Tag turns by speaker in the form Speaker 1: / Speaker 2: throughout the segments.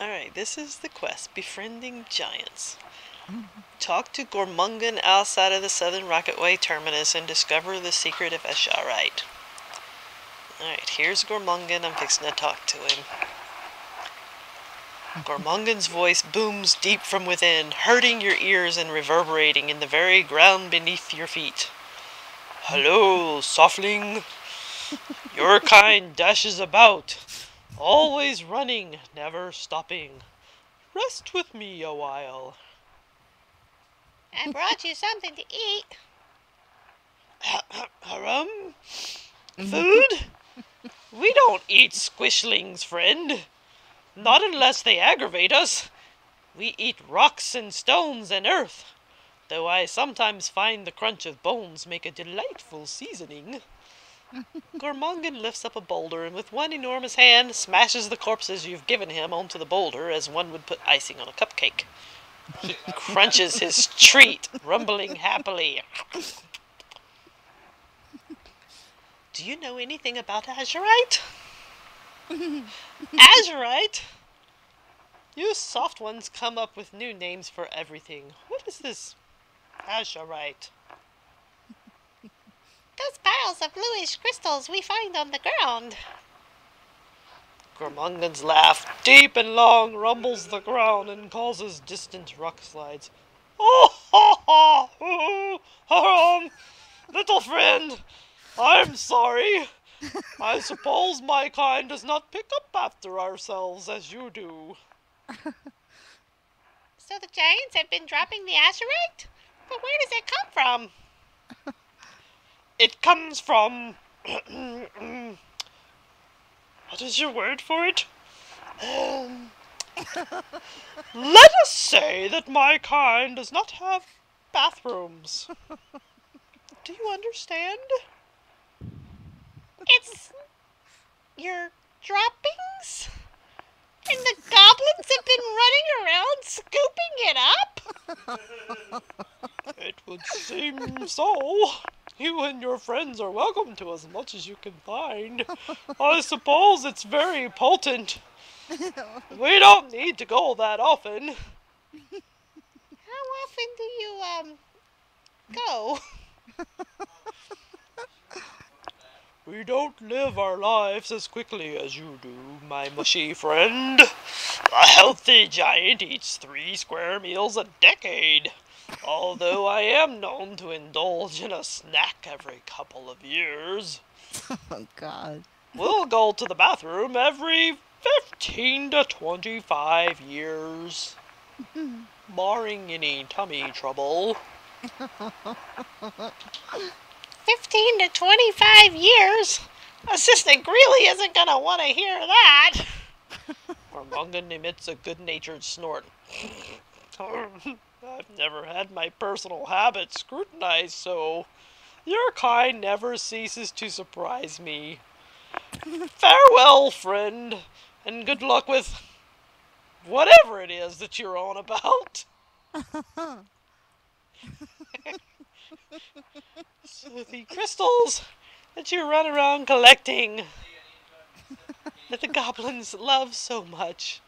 Speaker 1: Alright, this is the quest. Befriending Giants. Talk to Gormungan outside of the Southern Rocketway terminus and discover the secret of Azsharite. Alright, here's Gormungan. I'm fixing to talk to him. Gormungan's voice booms deep from within, hurting your ears and reverberating in the very ground beneath your feet. Hello, softling. Your kind dashes about, always running, never stopping. Rest with me a while.
Speaker 2: I brought you something to eat.
Speaker 1: Harum? Food? We don't eat squishlings, friend. Not unless they aggravate us. We eat rocks and stones and earth, though I sometimes find the crunch of bones make a delightful seasoning. Gormungan lifts up a boulder and with one enormous hand smashes the corpses you've given him onto the boulder as one would put icing on a cupcake. He crunches his treat, rumbling happily. Do you know anything about Azsharite? Azsharite? You soft ones come up with new names for everything. What is this Azsharite?
Speaker 2: Those piles of bluish crystals we find on the ground.
Speaker 1: Gormungan's laugh, deep and long, rumbles the ground and causes distant rock slides. Oh, ha, ha! Little friend, I'm sorry. I suppose my kind does not pick up after ourselves as you do.
Speaker 2: So the giants have been dropping the Azsharite? But where does it come from?
Speaker 1: It comes from... What is your word for it? Let us say that my kind does not have bathrooms. Do you understand?
Speaker 2: It's your droppings? And the goblins have been running around scooping it up?
Speaker 1: It would seem so. You and your friends are welcome to as much as you can find. I suppose it's very potent. We don't need to go that often.
Speaker 2: How often do you, go?
Speaker 1: We don't live our lives as quickly as you do, my mushy friend. A healthy giant eats 3 square meals a decade. Although I am known to indulge in a snack every couple of years.
Speaker 3: Oh, God.
Speaker 1: We'll go to the bathroom every 15 to 25 years. Barring any tummy trouble.
Speaker 2: 15 to 25 years? Assistant Greeley isn't gonna want to hear that.
Speaker 1: Gormungan emits a good-natured snort. I've never had my personal habits scrutinized, so your kind never ceases to surprise me. Farewell, friend, and good luck with whatever it is that you're on about. So the crystals that you run around collecting, that the goblins love so much,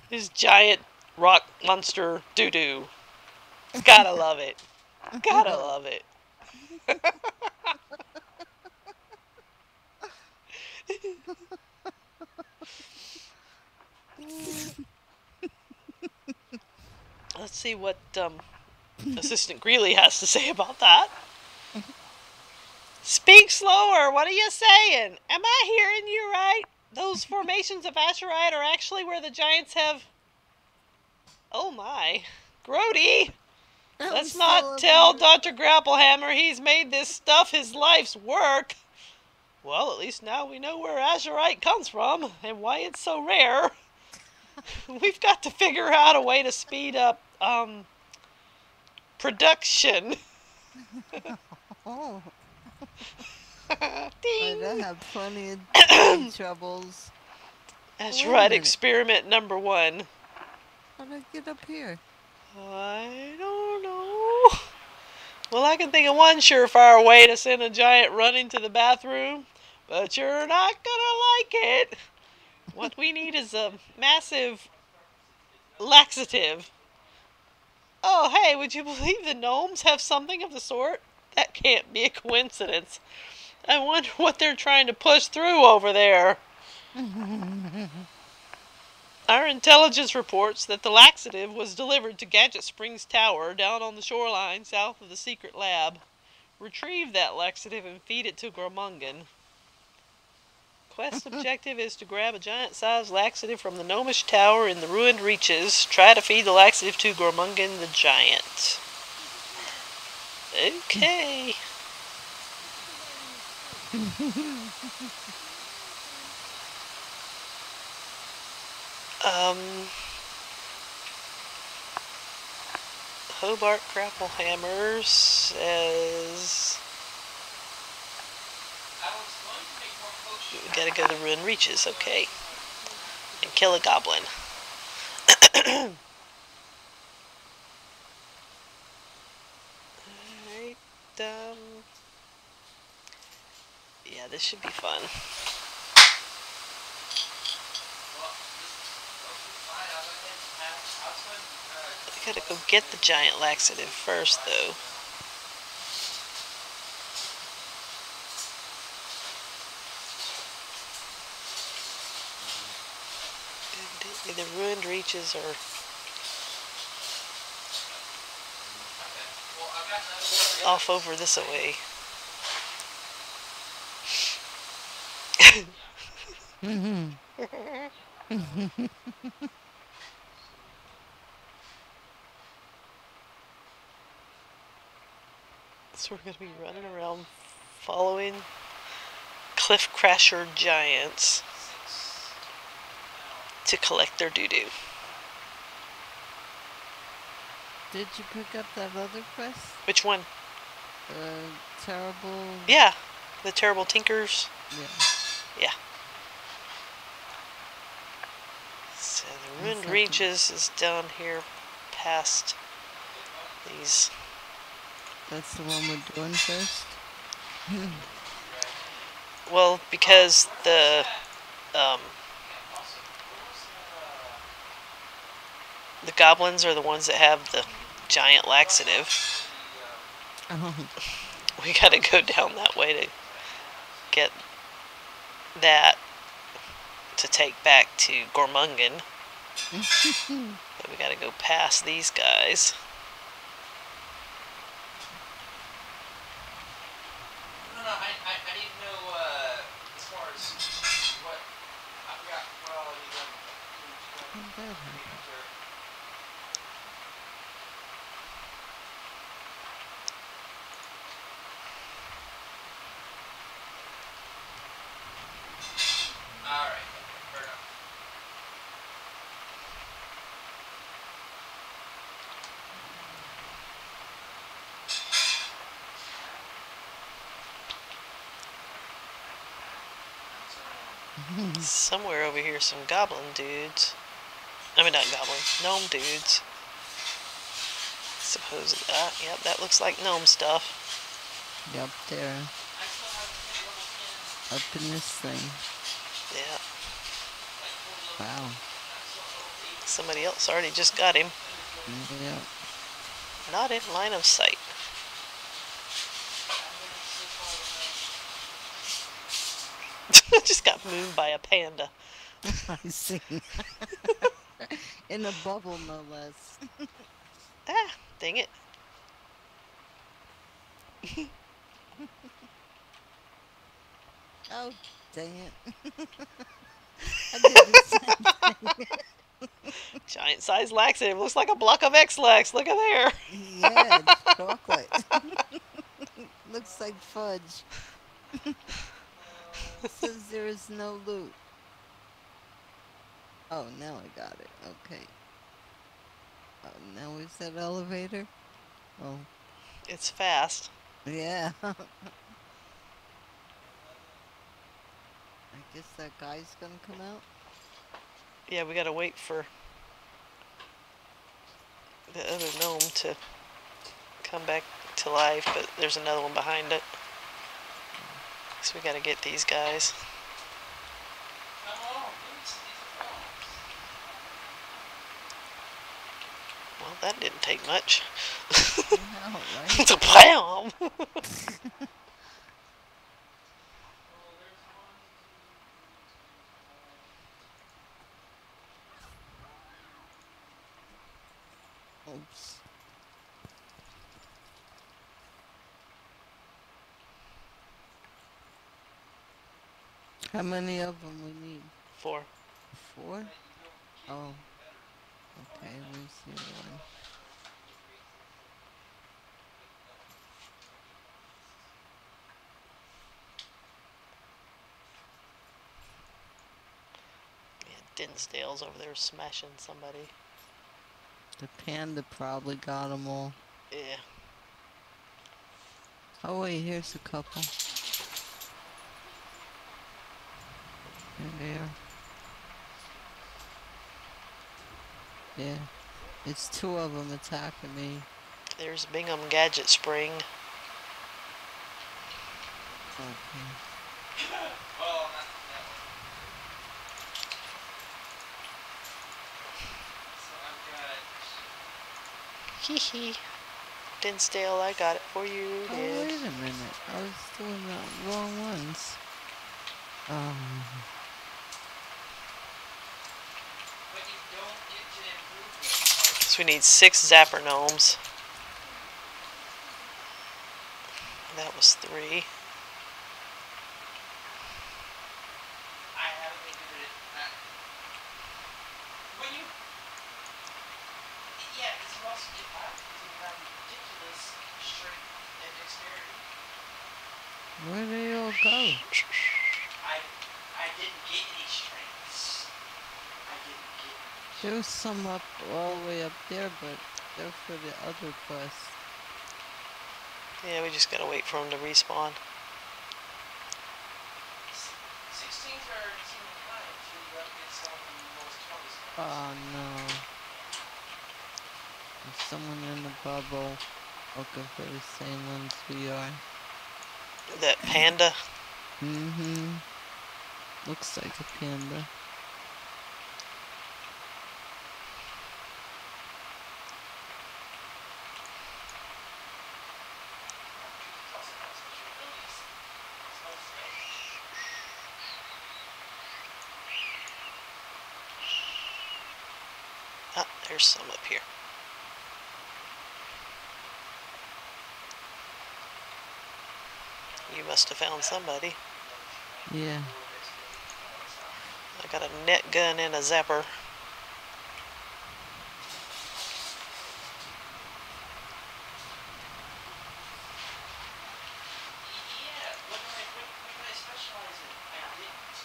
Speaker 1: this giant rock monster doo-doo. Gotta love it. Gotta love it. Let's see what Assistant Greeley has to say about that. Speak slower. What are you saying? Am I hearing you right? Those formations of Azsharite are actually where the giants have... Oh my. Grody! Let's not tell Dr. Grapplehammer he's made this stuff his life's work. Well, at least now we know where Azsharite comes from and why it's so rare. We've got to figure out a way to speed up, production.
Speaker 3: Oh.
Speaker 2: Ding.
Speaker 3: I have plenty of troubles.
Speaker 1: Azsharite experiment number 1.
Speaker 3: How did I get up here?
Speaker 1: I don't know. Well, I can think of one surefire way to send a giant running to the bathroom, but you're not gonna like it. What we need is a massive laxative. Oh, hey, would you believe the gnomes have something of the sort? That can't be a coincidence. I wonder what they're trying to push through over there. Our intelligence reports that the laxative was delivered to Gadget Springs Tower down on the shoreline south of the secret lab. Retrieve that laxative and feed it to Gormungan. Quest objective is to grab a giant-sized laxative from the gnomish tower in the ruined reaches. Try to feed the laxative to Gormungan the giant. Okay. Hobart Crapplehammer says we gotta go to the ruined reaches, okay. And kill a goblin. Alright, yeah, this should be fun. I gotta go get the giant laxative first, though. The ruined reaches are off over this way. So we're going to be running around following cliff crasher giants to collect their doo-doo.
Speaker 3: Did you pick up that other quest?
Speaker 1: Which one?
Speaker 3: Terrible...
Speaker 1: Yeah, the terrible tinkers.
Speaker 3: Yeah.
Speaker 1: So the ruined reaches is down here past these.
Speaker 3: That's the one we're doing first?
Speaker 1: Well, because the goblins are the ones that have the giant laxative.
Speaker 3: Oh.
Speaker 1: We gotta go down that way to get that to take back to Gormungan. But we gotta go past these guys.
Speaker 4: I need to know as far as what I forgot what all you done. Alright, fair enough.
Speaker 1: Somewhere over here, some goblin dudes. I mean, not goblin, gnome dudes. Supposedly, yep, that looks like gnome stuff.
Speaker 3: Yep, there. Up in this thing.
Speaker 1: Yeah.
Speaker 3: Wow.
Speaker 1: Somebody else already just got him.
Speaker 3: Yep.
Speaker 1: Not in line of sight. Just got mooned by a panda.
Speaker 3: I see. In a bubble, no less.
Speaker 1: Ah, dang it.
Speaker 3: Oh, dang it. I did the same thing.
Speaker 1: Giant-sized laxative. Looks like a block of Ex-Lax. Look at there.
Speaker 3: Yeah, it's chocolate. Looks like fudge. Says there is no loot. Oh, now I got it. Okay. Oh, now is that elevator? Oh.
Speaker 1: It's fast.
Speaker 3: Yeah. I guess that guy's gonna come out.
Speaker 1: Yeah, we gotta wait for the other gnome to come back to life, but there's another one behind it. So we gotta get these guys.
Speaker 2: that didn't take much.
Speaker 3: No, right?
Speaker 2: It's a bam!
Speaker 3: Oops. How many of them we need?
Speaker 2: 4.
Speaker 3: 4? Oh. Okay, where's the other one?
Speaker 2: Yeah, Dinsdale's over there smashing somebody.
Speaker 3: The panda probably got them all.
Speaker 2: Yeah.
Speaker 3: Oh wait, here's a couple. There they are. Yeah. It's 2 of them attacking me.
Speaker 2: There's Bingham Gadget Spring.
Speaker 3: Okay.
Speaker 4: Well, not that one. So I've got.
Speaker 2: Hee hee. Dinsdale, I got it for you.
Speaker 3: Oh, wait a minute. I was doing the wrong ones.
Speaker 4: But you don't get to improve them.
Speaker 2: So we need 6 Zapper Gnomes. That was 3.
Speaker 4: I haven't been good at it. When you. Yeah, because you also get out because you have ridiculous strength and dexterity.
Speaker 3: Where'd they all go?
Speaker 4: I didn't get any strengths. I didn't get any.
Speaker 3: There's some up all the way up there, but they're for the other quest.
Speaker 2: Yeah, we just gotta wait for them to respawn.
Speaker 4: 16s are team times. You're up against someone from most 20s.
Speaker 3: Oh no. There's someone in the bubble looking for the same ones we are.
Speaker 2: That panda.
Speaker 3: Mm-hmm. Looks like a panda.
Speaker 2: Ah, there's some up here. You must have found somebody.
Speaker 3: Yeah.
Speaker 2: I got a net gun and a zapper.
Speaker 4: Yeah, what did I specialize in? I didn't.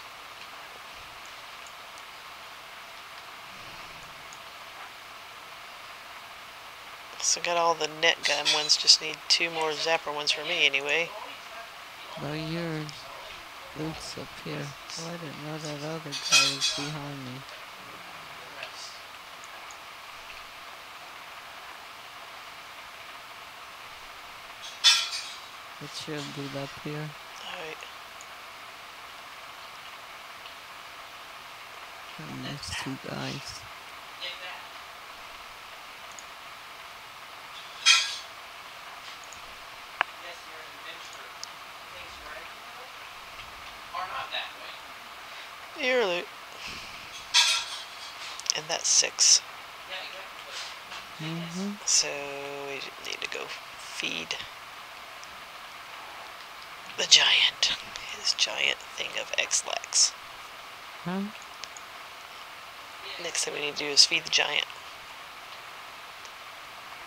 Speaker 2: So got all the net gun ones, just need 2 more zapper ones for me anyway.
Speaker 3: Oh, your loot's up here. Oh, I didn't know that other guy was behind me. What's your loot up here?
Speaker 2: Alright.
Speaker 3: And there's 2 guys.
Speaker 4: Yes, you're an adventurer. Things right are not that way.
Speaker 2: Your loot. And that's 6.
Speaker 4: Yeah, exactly.
Speaker 3: Mm-hmm.
Speaker 2: So we need to go feed the giant. His giant thing of Ex-Lax.
Speaker 3: Huh?
Speaker 2: Next thing we need to do is feed the giant.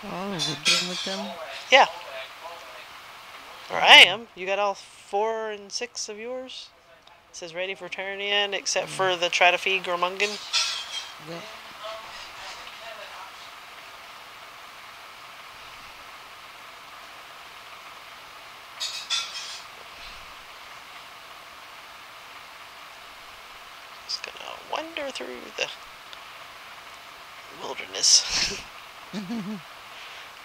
Speaker 3: Oh, we're done with them?
Speaker 2: Yeah. Or I am. You got all 4 and 6 of yours? It says ready for turn in, except for the try to feed Gormungan.
Speaker 3: Yep.
Speaker 2: Just gonna wander through the wilderness.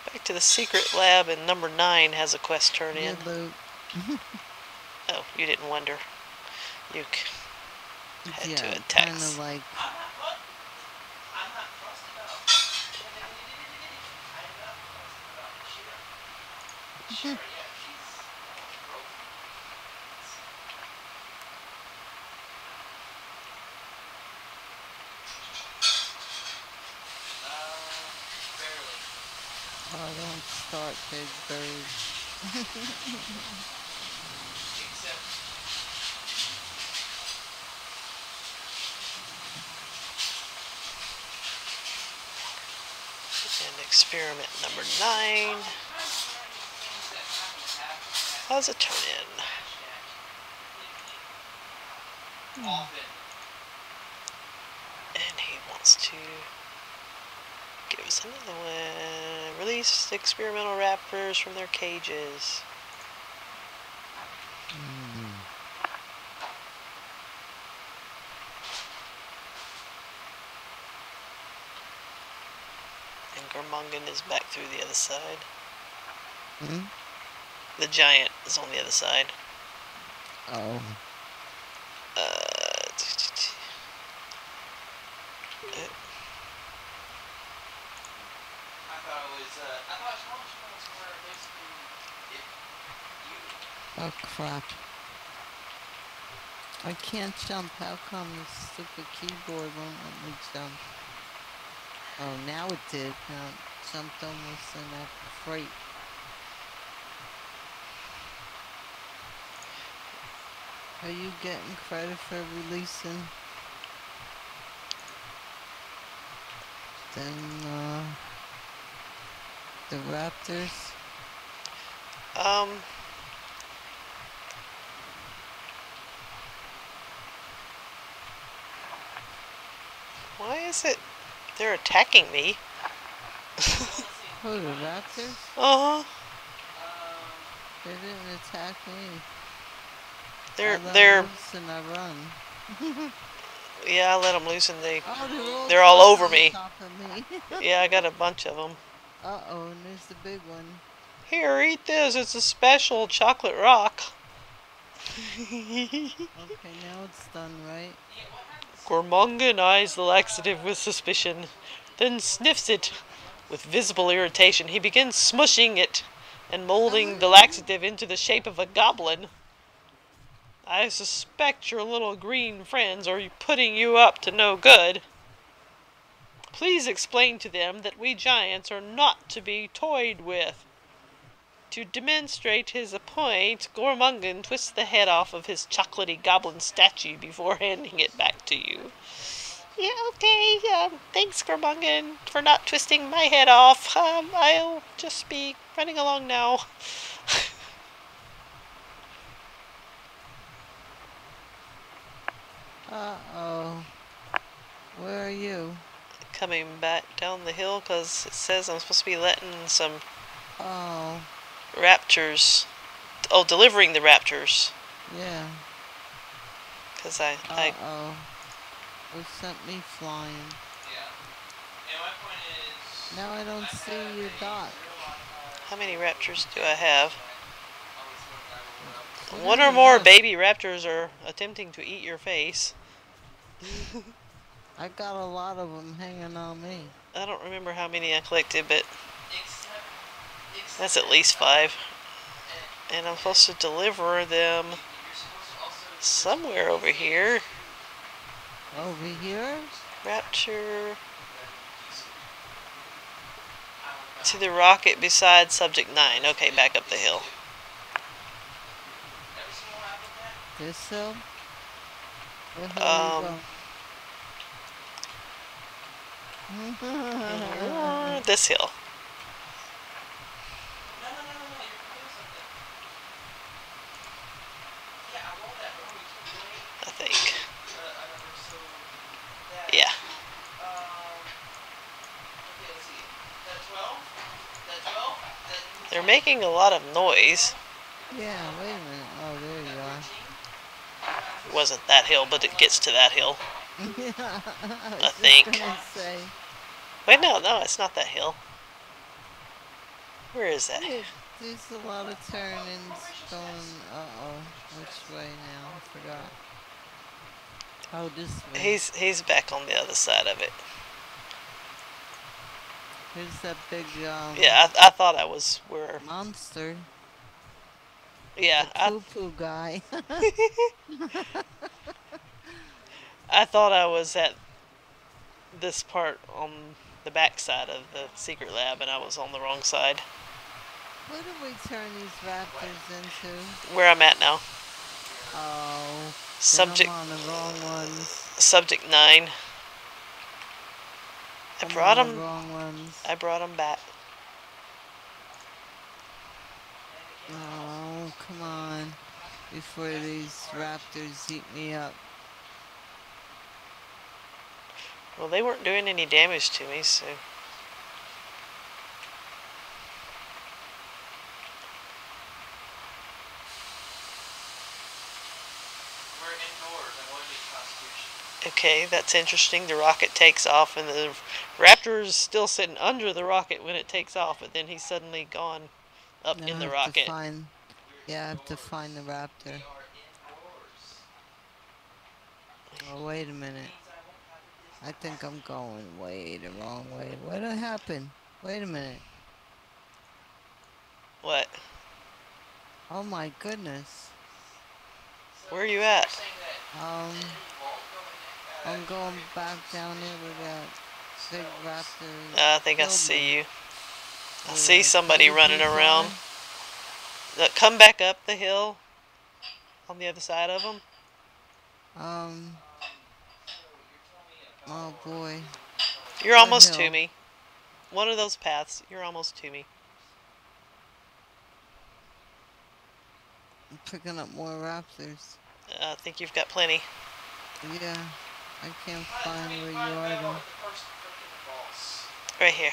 Speaker 2: Back to the secret lab, and number 9 has a quest turn in.
Speaker 3: Good loot.
Speaker 2: Oh, you didn't wonder. You had
Speaker 3: Yeah,
Speaker 2: to attack.
Speaker 3: kind of like...
Speaker 4: I'm not fussed about. Azshara, yeah, she's broken. Barely.
Speaker 3: Oh, don't start, big bird.
Speaker 4: Except,
Speaker 2: And experiment number 9.
Speaker 4: I'm kind of learning things that happen
Speaker 2: How's it turn in?
Speaker 4: match that often.
Speaker 2: And he wants to give us another one. Release experimental raptors from their cages. And Gormungan is back through the other side.
Speaker 3: Hmm?
Speaker 2: The giant is on the other side.
Speaker 3: Oh.
Speaker 4: I thought Shamans were basically if you.
Speaker 3: Oh, crap. I can't jump. How come this stupid keyboard won't let me jump? Oh, now it did. Now it jumped almost in that crate. Are you getting credit for releasing the raptors?
Speaker 2: Why is it they're attacking me?
Speaker 3: Oh, the raptors?
Speaker 2: Uh-huh.
Speaker 3: They didn't attack me.
Speaker 2: They're
Speaker 3: loose and I run.
Speaker 2: yeah, I let them loose and
Speaker 3: Oh,
Speaker 2: they're all over
Speaker 3: on
Speaker 2: me.
Speaker 3: top of me.
Speaker 2: Yeah, I got a bunch of them.
Speaker 3: Uh-oh, and there's the big one.
Speaker 2: Here, eat this. It's a special chocolate rock.
Speaker 3: Okay, now it's done, right?
Speaker 2: Gormungan eyes the laxative with suspicion, then sniffs it. With visible irritation, he begins smushing it and molding the laxative into the shape of a goblin. I suspect your little green friends are putting you up to no good. Please explain to them that we giants are not to be toyed with. To demonstrate his point, Gormungan twists the head off of his chocolatey goblin statue before handing it back to you. Yeah, okay, thanks, Gormungan, for not twisting my head off. I'll just be running along now.
Speaker 3: Uh-oh. Where are you?
Speaker 2: Coming back down the hill because it says I'm supposed to be letting some raptors. Oh, delivering the raptors.
Speaker 3: Yeah.
Speaker 2: Because
Speaker 3: Uh-oh. Who sent me flying?
Speaker 4: Yeah. And my point is.
Speaker 3: Now I don't see your dot.
Speaker 2: How many raptors do I have?
Speaker 3: You
Speaker 2: One
Speaker 3: got
Speaker 2: or more
Speaker 3: enough.
Speaker 2: baby raptors are attempting to eat your face.
Speaker 3: I got a lot of them hanging on me.
Speaker 2: I don't remember how many I collected, but that's at least 5. And I'm supposed to deliver them somewhere over here.
Speaker 3: Over here?
Speaker 2: Rapture to the rocket beside subject 9. Okay, back up the hill.
Speaker 3: This hill? Where the hell are you going?
Speaker 2: This hill. I think. Yeah. They're making a lot of noise.
Speaker 3: Yeah, wait a minute. Oh, there you are.
Speaker 2: It wasn't that hill, but it gets to that hill.
Speaker 3: I
Speaker 2: think.
Speaker 3: Say.
Speaker 2: Wait, no, it's not that hill. Where is that?
Speaker 3: There's a lot of turnings going. Uh-oh. Which way now? I forgot. Oh, this way.
Speaker 2: He's back on the other side of it.
Speaker 3: Here's that big
Speaker 2: yeah, I thought I was where.
Speaker 3: Monster.
Speaker 2: Yeah,
Speaker 3: The poo-poo guy.
Speaker 2: I thought I was at this part on the back side of the secret lab, and I was on the wrong side.
Speaker 3: Who do we turn these raptors into?
Speaker 2: Where I'm at now.
Speaker 3: Oh, then I'm
Speaker 2: Subject
Speaker 3: on the wrong ones.
Speaker 2: Subject 9. I
Speaker 3: I'm
Speaker 2: brought
Speaker 3: on the
Speaker 2: him.
Speaker 3: wrong ones.
Speaker 2: I brought him back.
Speaker 3: Oh, come on. Before these raptors eat me up.
Speaker 2: Well, they weren't doing any damage to me, so.
Speaker 4: We're indoors. I want to do Constitution.
Speaker 2: Okay, that's interesting. The rocket takes off, and the raptor is still sitting under the rocket when it takes off, but then he's suddenly gone up
Speaker 3: Now
Speaker 2: in
Speaker 3: I
Speaker 2: the
Speaker 3: have
Speaker 2: rocket.
Speaker 3: to find. Yeah, I have to find the raptor.
Speaker 4: We are indoors.
Speaker 3: Oh, wait a minute. I think I'm going way the wrong way. What happened? Wait a minute.
Speaker 2: What?
Speaker 3: Oh my goodness.
Speaker 2: Where are you at?
Speaker 3: I'm going back down there with that big raptor.
Speaker 2: I think I
Speaker 3: killed
Speaker 2: see
Speaker 3: me.
Speaker 2: you. I
Speaker 3: With
Speaker 2: see
Speaker 3: a
Speaker 2: somebody
Speaker 3: poo-poo
Speaker 2: running around.
Speaker 3: fly.
Speaker 2: Come back up the hill on the other side of them.
Speaker 3: Oh boy.
Speaker 2: You're
Speaker 3: What
Speaker 2: almost to
Speaker 3: hill?
Speaker 2: me. One of those paths. You're almost to me.
Speaker 3: I'm picking up more raptors.
Speaker 2: I think you've got plenty.
Speaker 3: Yeah. I can't find where you are though.
Speaker 2: Right here.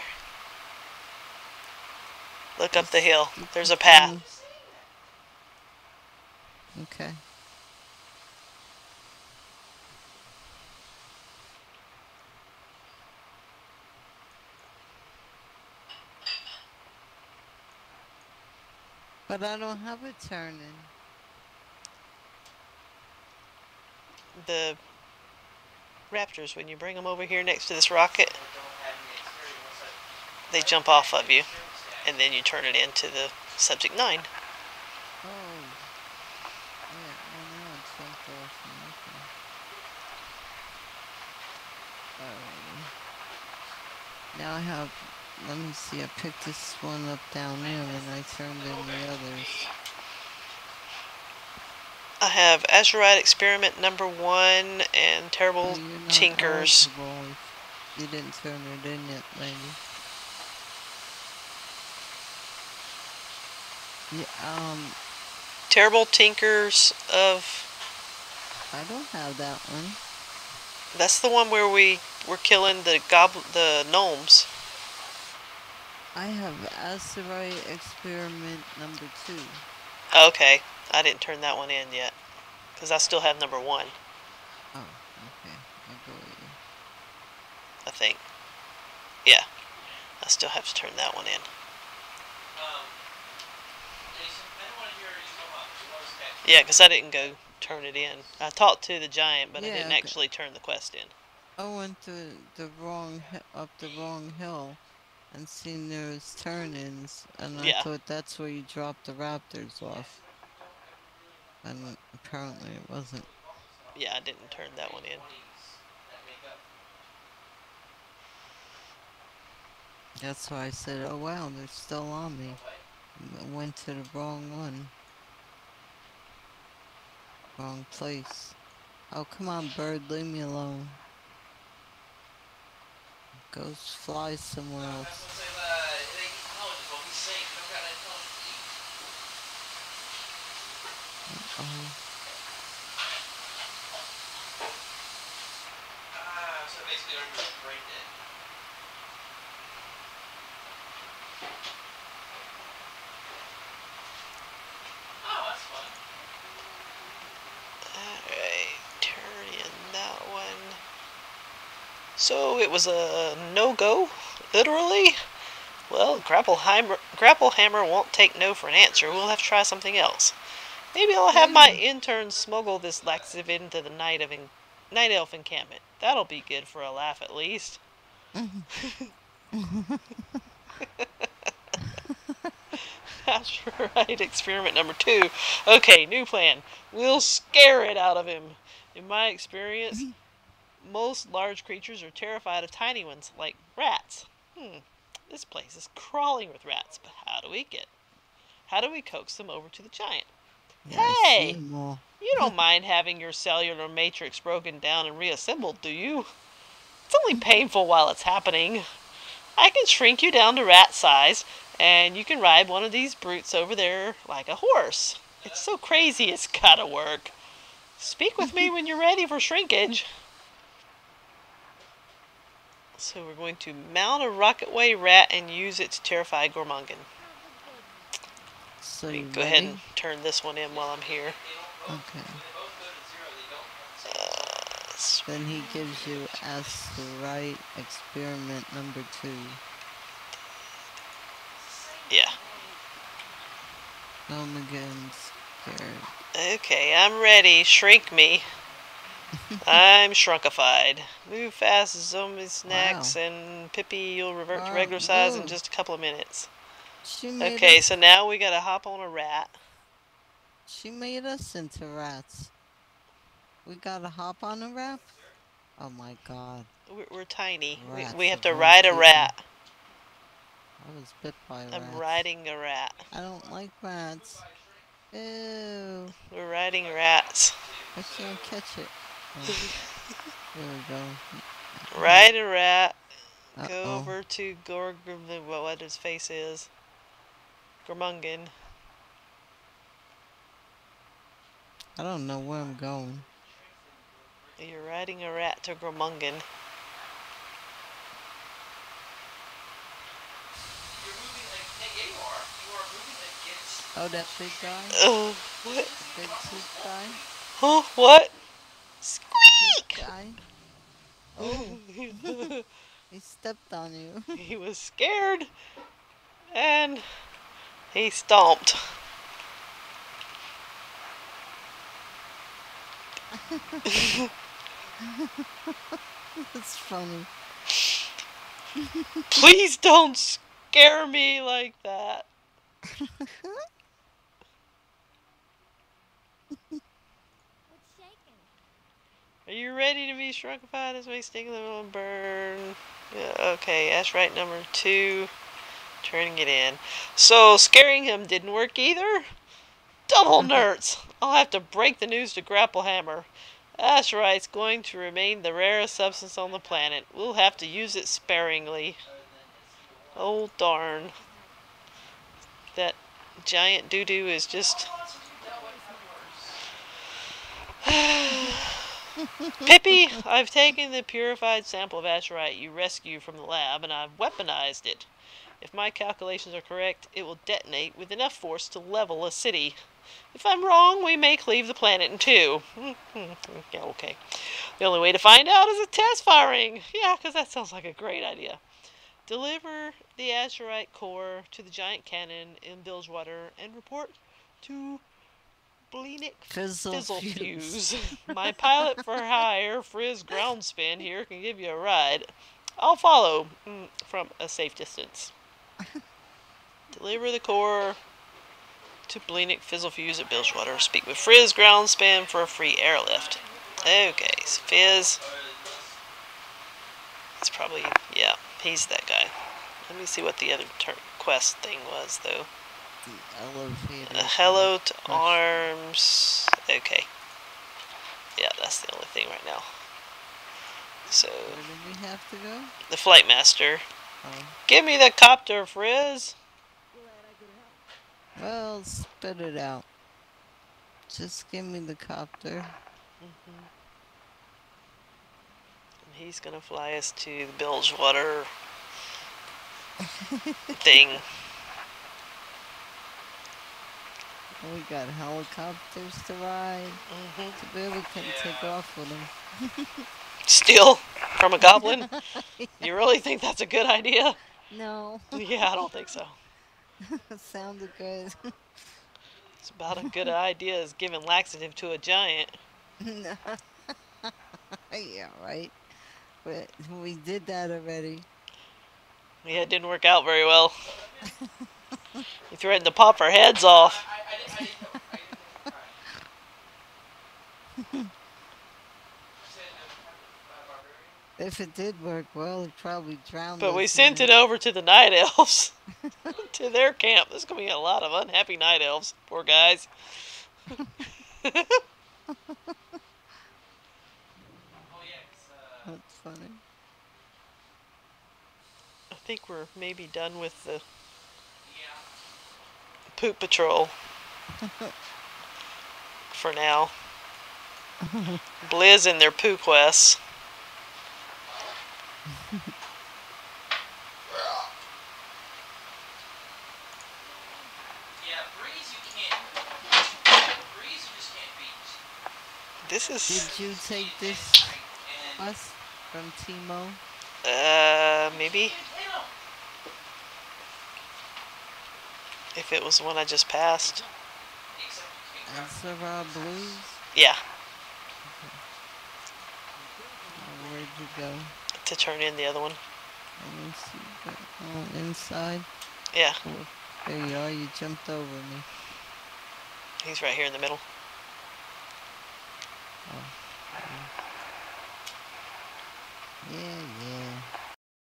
Speaker 2: Look up the hill. There's a path.
Speaker 3: Okay. But I don't have it turning.
Speaker 2: The raptors, when you bring them over here next to this rocket, they jump off of you, and then you turn it into the subject 9.
Speaker 3: Oh. Yeah, I know it jumped off. Okay. Alrighty. Now I have, let me see, I picked this one up down there and I turned in the others.
Speaker 2: I have Azsharite experiment number 1 and terrible
Speaker 3: So you're not
Speaker 2: tinkers.
Speaker 3: eligible if you didn't turn it in yet, lady. Yeah,
Speaker 2: Terrible tinkers of.
Speaker 3: I don't have that one.
Speaker 2: That's the one where we were killing the gnomes.
Speaker 3: I have Azshara experiment number 2.
Speaker 2: Okay, I didn't turn that one in yet, because I still have number 1.
Speaker 3: Oh, okay. I'll go with you.
Speaker 2: I think. Yeah, I still have to turn that one in. Yeah, because I didn't go turn it in. I talked to the giant, but I didn't actually turn the quest in.
Speaker 3: I went up the wrong hill and seen those turn-ins, and I thought that's where you dropped the raptors off. And apparently it wasn't.
Speaker 2: Yeah, I didn't turn that one in.
Speaker 3: That's why I said, oh wow, they're still on me. I went to the wrong one. Wrong place. Oh, come on, bird, leave me alone. Go fly somewhere else. Uh-oh.
Speaker 4: So basically, I'm just brain dead. Oh, that's fun.
Speaker 2: Alright, turn in that one. So it was a no-go, literally? Well, Grapple Hammer won't take no for an answer. We'll have to try something else. Maybe I'll have my intern smuggle this laxative into the night elf encampment. That'll be good for a laugh at least. Azshara experiment number 2. Okay, new plan. We'll scare it out of him. In my experience, most large creatures are terrified of tiny ones, like rats. This place is crawling with rats, but how do we coax them over to the giant?
Speaker 3: Yeah, I see
Speaker 2: Hey!
Speaker 3: 'em all.
Speaker 2: You don't mind having your cellular matrix broken down and reassembled, do you? It's only painful while it's happening. I can shrink you down to rat size, and you can ride one of these brutes over there like a horse. It's so crazy it's gotta work. Speak with me when you're ready for shrinkage. So we're going to mount a rocketway rat and use it to terrify Gormungan.
Speaker 3: So you
Speaker 2: Go ahead and turn this one in while I'm here.
Speaker 3: Okay. Then he gives you Azsharite experiment number 2.
Speaker 2: Yeah.
Speaker 3: Gormungan's scared.
Speaker 2: Okay, I'm ready. Shrink me. I'm shrunkified. Move fast, Zomizznaxx, and Pippee, you'll revert to regular size in just a couple of minutes. Okay, so now we gotta hop on a rat.
Speaker 3: She made us into rats. We gotta hop on a rat? Oh my god.
Speaker 2: We're tiny.
Speaker 3: Rats
Speaker 2: We have
Speaker 3: of
Speaker 2: to
Speaker 3: all
Speaker 2: ride a
Speaker 3: people.
Speaker 2: rat.
Speaker 3: I was bit by rats.
Speaker 2: I'm riding a rat.
Speaker 3: I don't like rats. Ew.
Speaker 2: We're riding rats.
Speaker 3: I can't catch it. Oh. There we go.
Speaker 2: Ride a rat.
Speaker 3: Uh-oh.
Speaker 2: Go over to what his face is. Gormungan.
Speaker 3: I don't know where I'm going.
Speaker 2: You're riding a rat to Gormungan.
Speaker 3: Oh, that big guy?
Speaker 2: What?
Speaker 3: Big tooth guy?
Speaker 2: Huh? What?
Speaker 3: Squeak! Guy? Oh. He stepped on you.
Speaker 2: He was scared. And he stomped.
Speaker 3: That's funny.
Speaker 2: Please don't scare me like that. Are you ready to be shrunkified as we sting them and burn? Yeah, okay, Azshara number 2. Turning it in. So, scaring him didn't work either? Double nerds! I'll have to break the news to Grapplehammer. Azsharite's going to remain the rarest substance on the planet. We'll have to use it sparingly. Oh, darn. That giant doo-doo is just... Pippee, I've taken the purified sample of Azsharite you rescued from the lab, and I've weaponized it. If my calculations are correct, it will detonate with enough force to level a city. If I'm wrong, we may cleave the planet in 2. Yeah, okay. The only way to find out is a test firing. Yeah, because that sounds like a great idea. Deliver the Azsharite core to the giant cannon in Bilgewater and report to Bleenick Fizzlefuse. My pilot for hire, Frizz Groundspan here, can give you a ride. I'll follow from a safe distance. Deliver the core to Bleenick Fizzlefuse at Bilgewater. Speak with Frizz Groundspan for a free airlift. Okay, so Fizz. It's probably, yeah, he's that guy. Let me see what the other quest thing was, though.
Speaker 3: The elevator.
Speaker 2: Hello to Arms. Okay. Yeah, that's the only thing right now. So.
Speaker 3: Where did we have to go?
Speaker 2: The Flight Master.
Speaker 3: Oh.
Speaker 2: Give me the copter, Frizz.
Speaker 3: Well, spit it out. Just give me the copter.
Speaker 2: And he's gonna fly us to the Bilgewater thing.
Speaker 3: We got helicopters to ride. To be able to take off with them.
Speaker 2: Steal from a goblin? You really think that's a good idea?
Speaker 3: No.
Speaker 2: Yeah, I don't think so.
Speaker 3: It sounded good.
Speaker 2: It's about a good idea as giving laxative to a giant.
Speaker 3: Yeah, right. But we did that already.
Speaker 2: Yeah, it didn't work out very well. You threatened to pop our heads off.
Speaker 4: I didn't know. I didn't know.
Speaker 3: If it did work well, it probably drowned
Speaker 2: But
Speaker 3: us.
Speaker 2: we sent it over to the night elves. To their camp. There's going to be a lot of unhappy night elves. Poor guys.
Speaker 4: Oh yeah,
Speaker 3: That's funny.
Speaker 2: I think we're maybe done with the
Speaker 4: yeah.
Speaker 2: poop patrol. For now. Blizz and their poo quests.
Speaker 4: Yeah, Breeze you can't. Breeze you just can't beat.
Speaker 2: This is...
Speaker 3: Did you take this quest from Timo?
Speaker 2: Maybe. If it was the one I just passed.
Speaker 3: Azshara Blues?
Speaker 2: Yeah.
Speaker 3: Where'd you go?
Speaker 2: To turn in the other one.
Speaker 3: Let me see. Oh, inside?
Speaker 2: Yeah.
Speaker 3: Oh, there you are. You jumped over me.
Speaker 2: He's right here in the middle.
Speaker 3: Oh. Yeah,